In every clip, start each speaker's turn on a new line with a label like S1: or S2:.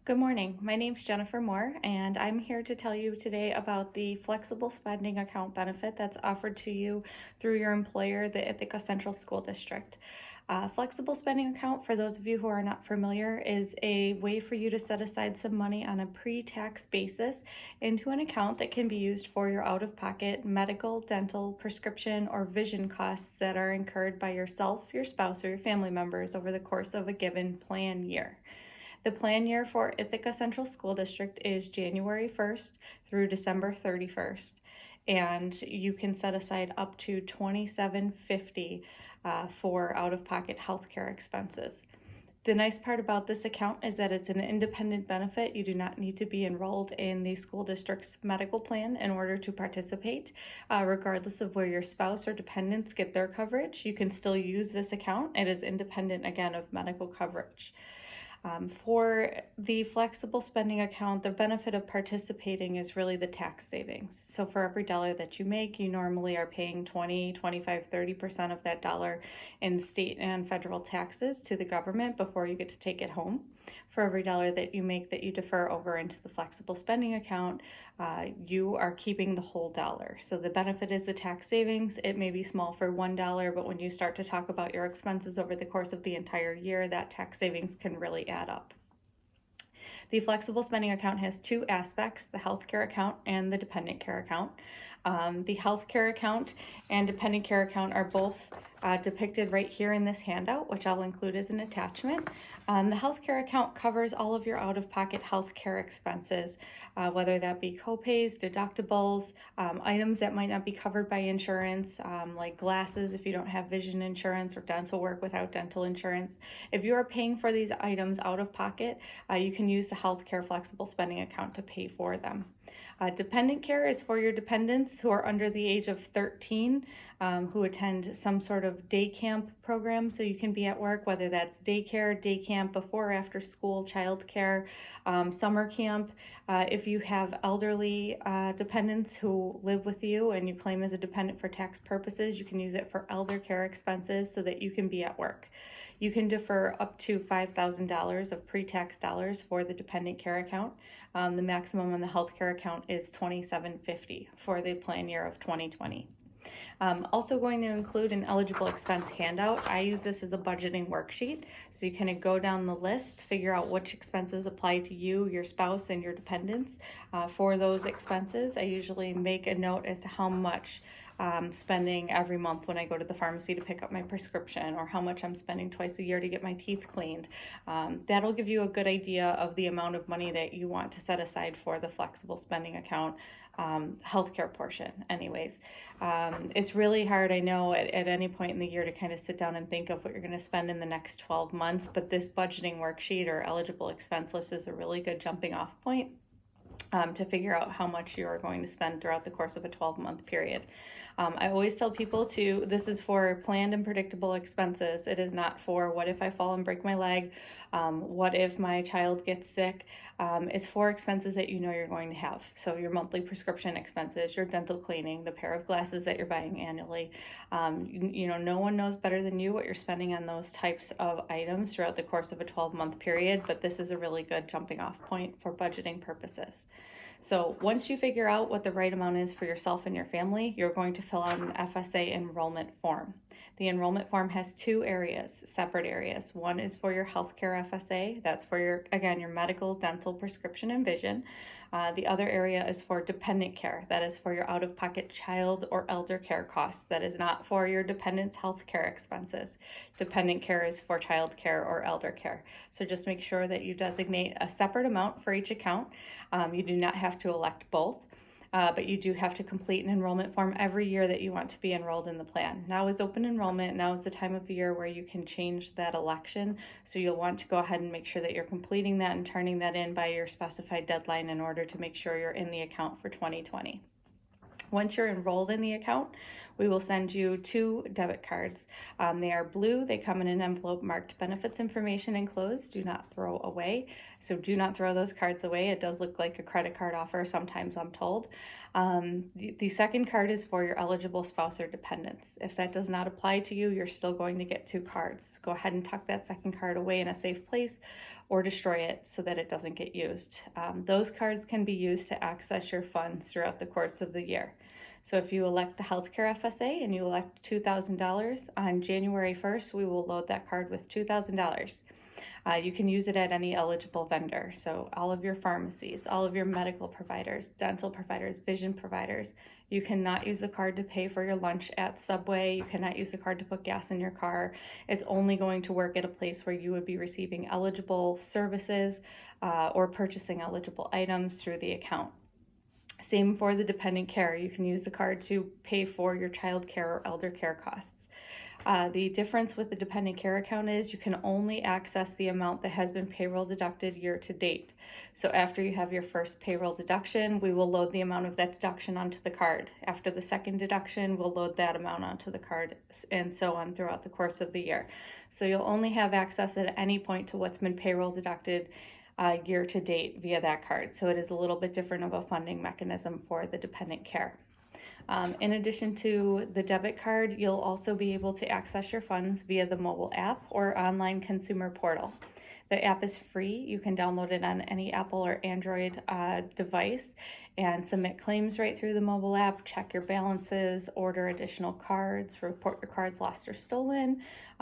S1: Good morning. My name's Jennifer Moore, and I'm here to tell you today about the flexible spending account benefit that's offered to you through your employer, the Ithaca Central School District. Flexible spending account, for those of you who are not familiar, is a way for you to set aside some money on a pre-tax basis into an account that can be used for your out-of-pocket medical, dental, prescription, or vision costs that are incurred by yourself, your spouse, or your family members over the course of a given plan year. The plan year for Ithaca Central School District is January 1st through December 31st, and you can set aside up to $27.50 for out-of-pocket healthcare expenses. The nice part about this account is that it's an independent benefit. You do not need to be enrolled in the school district's medical plan in order to participate. Regardless of where your spouse or dependents get their coverage, you can still use this account. It is independent, again, of medical coverage. For the flexible spending account, the benefit of participating is really the tax savings. So for every dollar that you make, you normally are paying 20, 25, 30% of that dollar in state and federal taxes to the government before you get to take it home. For every dollar that you make that you defer over into the flexible spending account, you are keeping the whole dollar. So the benefit is the tax savings. It may be small for $1, but when you start to talk about your expenses over the course of the entire year, that tax savings can really add up. The flexible spending account has two aspects, the healthcare account and the dependent care account. The healthcare account and dependent care account are both depicted right here in this handout, which I'll include as an attachment. The healthcare account covers all of your out-of-pocket healthcare expenses, whether that be copays, deductibles, items that might not be covered by insurance, like glasses if you don't have vision insurance, or dental work without dental insurance. If you are paying for these items out of pocket, you can use the healthcare flexible spending account to pay for them. Dependent care is for your dependents who are under the age of 13, who attend some sort of day camp program, so you can be at work, whether that's daycare, day camp, before or after school, childcare, summer camp. If you have elderly dependents who live with you and you claim as a dependent for tax purposes, you can use it for elder care expenses so that you can be at work. You can defer up to $5,000 of pre-tax dollars for the dependent care account. The maximum on the healthcare account is $27.50 for the plan year of 2020. Also going to include an eligible expense handout. I use this as a budgeting worksheet, so you kind of go down the list, figure out which expenses apply to you, your spouse, and your dependents. For those expenses, I usually make a note as to how much spending every month when I go to the pharmacy to pick up my prescription, or how much I'm spending twice a year to get my teeth cleaned. That'll give you a good idea of the amount of money that you want to set aside for the flexible spending account healthcare portion anyways. It's really hard, I know, at any point in the year to kind of sit down and think of what you're going to spend in the next 12 months, but this budgeting worksheet or eligible expense list is a really good jumping off point to figure out how much you are going to spend throughout the course of a 12-month period. I always tell people this is for planned and predictable expenses. It is not for what if I fall and break my leg, what if my child gets sick. It's for expenses that you know you're going to have. So your monthly prescription expenses, your dental cleaning, the pair of glasses that you're buying annually. No one knows better than you what you're spending on those types of items throughout the course of a 12-month period, but this is a really good jumping off point for budgeting purposes. So once you figure out what the right amount is for yourself and your family, you're going to fill out an FSA enrollment form. The enrollment form has two areas, separate areas. One is for your healthcare FSA. That's for your medical, dental, prescription, and vision. The other area is for dependent care. That is for your out-of-pocket child or elder care costs. That is not for your dependent's health care expenses. Dependent care is for child care or elder care. So just make sure that you designate a separate amount for each account. You do not have to elect both. But you do have to complete an enrollment form every year that you want to be enrolled in the plan. Now is open enrollment. Now is the time of year where you can change that election. So you'll want to go ahead and make sure that you're completing that and turning that in by your specified deadline in order to make sure you're in the account for 2020. Once you're enrolled in the account, we will send you 2 debit cards. They are blue. They come in an envelope marked benefits information enclosed. Do not throw away. So do not throw those cards away. It does look like a credit card offer sometimes, I'm told. The second card is for your eligible spouse or dependents. If that does not apply to you, you're still going to get 2 cards. Go ahead and tuck that second card away in a safe place or destroy it so that it doesn't get used. Those cards can be used to access your funds throughout the course of the year. So if you elect the Healthcare FSA and you elect $2,000, on January 1st, we will load that card with $2,000. You can use it at any eligible vendor. So all of your pharmacies, all of your medical providers, dental providers, vision providers. You cannot use the card to pay for your lunch at Subway. You cannot use the card to put gas in your car. It's only going to work at a place where you would be receiving eligible services or purchasing eligible items through the account. Same for the dependent care. You can use the card to pay for your child care or elder care costs. The difference with the dependent care account is you can only access the amount that has been payroll deducted year to date. So after you have your first payroll deduction, we will load the amount of that deduction onto the card. After the second deduction, we'll load that amount onto the card, and so on throughout the course of the year. So you'll only have access at any point to what's been payroll deducted year to date via that card. So it is a little bit different of a funding mechanism for the dependent care. In addition to the debit card, you'll also be able to access your funds via the mobile app or online consumer portal. The app is free. You can download it on any Apple or Android device and submit claims right through the mobile app, check your balances, order additional cards, report your cards lost or stolen.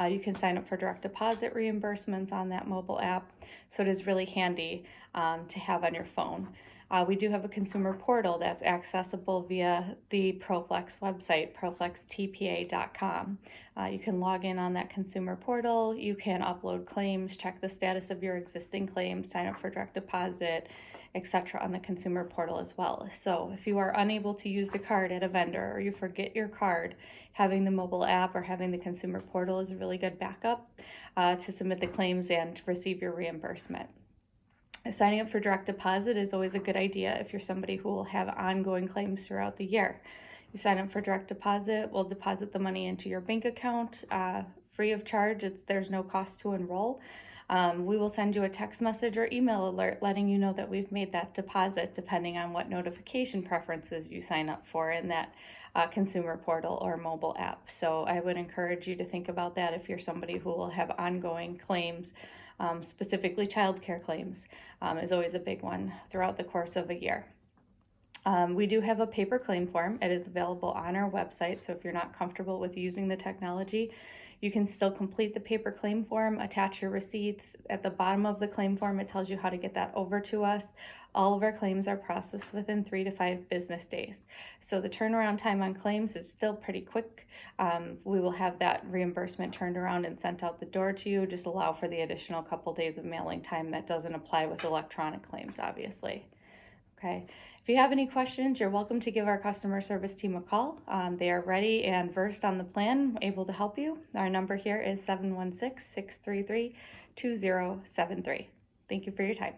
S1: You can sign up for direct deposit reimbursements on that mobile app. So it is really handy to have on your phone. We do have a consumer portal that's accessible via the ProFlex website, proflextpa.com. You can log in on that consumer portal. You can upload claims, check the status of your existing claims, sign up for direct deposit, etc. on the consumer portal as well. So if you are unable to use the card at a vendor or you forget your card, having the mobile app or having the consumer portal is a really good backup to submit the claims and receive your reimbursement. Signing up for direct deposit is always a good idea if you're somebody who will have ongoing claims throughout the year. You sign up for direct deposit, we'll deposit the money into your bank account free of charge. There's no cost to enroll. We will send you a text message or email alert letting you know that we've made that deposit depending on what notification preferences you sign up for in that consumer portal or mobile app. So I would encourage you to think about that if you're somebody who will have ongoing claims. Specifically childcare claims is always a big one throughout the course of a year. We do have a paper claim form. It is available on our website, so if you're not comfortable with using the technology, you can still complete the paper claim form, attach your receipts. At the bottom of the claim form, it tells you how to get that over to us. All of our claims are processed within 3 to 5 business days. So the turnaround time on claims is still pretty quick. We will have that reimbursement turned around and sent out the door to you. Just allow for the additional couple days of mailing time. That doesn't apply with electronic claims, obviously. Okay. If you have any questions, you're welcome to give our customer service team a call. They are ready and versed on the plan, able to help you. Our number here is 716-633-2073. Thank you for your time.